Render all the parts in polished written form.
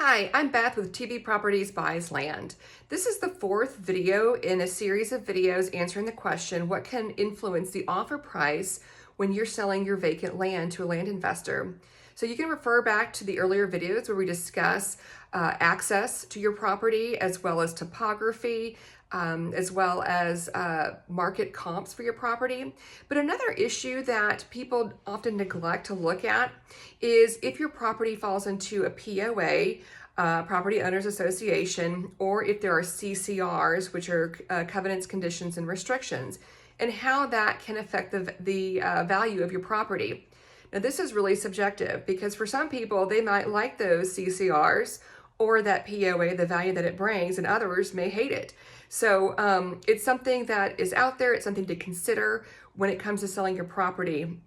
Hi, I'm Beth with TV Properties Buys Land. This is the fourth video in a series of videos answering the question, what can influence the offer price when you're selling your vacant land to a land investor? So you can refer back to the earlier videos where we discuss access to your property, as well as topography, as well as market comps for your property. But another issue that people often neglect to look at is if your property falls into a POA, Property Owners Association, or if there are CCRs, which are covenants, conditions, and restrictions, and how that can affect the value of your property. Now, this is really subjective because for some people, they might like those CCRs or that POA, the value that it brings, and others may hate it. So it's something that is out there. It's something to consider when it comes to selling your property.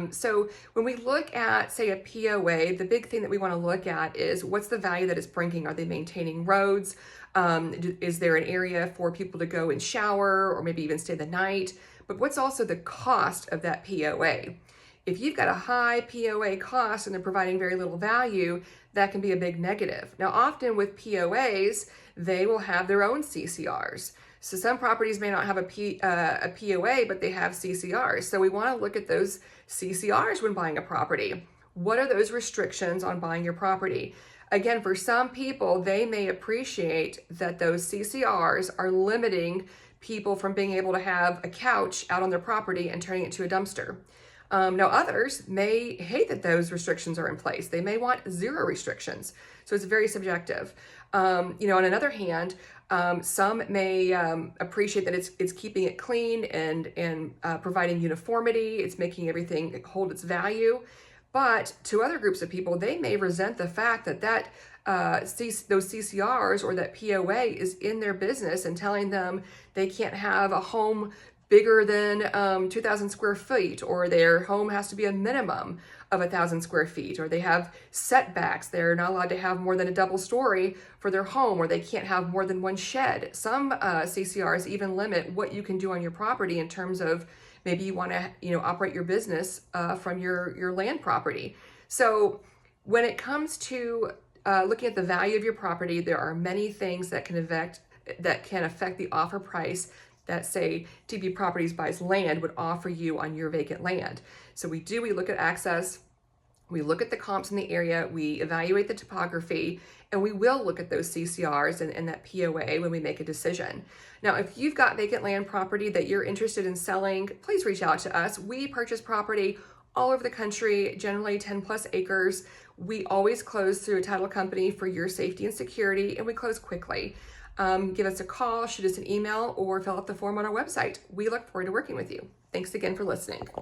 So when we look at, say, a POA, the big thing that we want to look at is what's the value that it's bringing? Are they maintaining roads? Is there an area for people to go and shower or maybe even stay the night? But what's also the cost of that POA? If you've got a high POA cost and they're providing very little value, that can be a big negative. Now, often with POAs, they will have their own CCRs. So some properties may not have a POA, but they have CCRs. So we want to look at those CCRs when buying a property. What are those restrictions on buying your property? Again, for some people, they may appreciate that those CCRs are limiting people from being able to have a couch out on their property and turning it to a dumpster. Now, others may hate that those restrictions are in place. They may want zero restrictions. So it's very subjective. On another hand, some may appreciate that it's keeping it clean and providing uniformity. It's making everything hold its value. But to other groups of people, they may resent the fact that those CCRs or that POA is in their business and telling them they can't have a home bigger than 2,000 square feet, or their home has to be a minimum of 1,000 square feet, or they have setbacks. They're not allowed to have more than a double story for their home, or they can't have more than one shed. Some CCRs even limit what you can do on your property in terms of maybe you want to operate your business from your land property. So when it comes to looking at the value of your property, there are many things that can affect the offer price that, say, TV Properties Buys Land would offer you on your vacant land. So we look at access, we look at the comps in the area, we evaluate the topography, and we will look at those CCRs and that POA when we make a decision. Now, if you've got vacant land property that you're interested in selling, please reach out to us. We purchase property all over the country, generally 10 plus acres. We always close through a title company for your safety and security, and we close quickly. Give us a call, shoot us an email, or fill out the form on our website. We look forward to working with you. Thanks again for listening.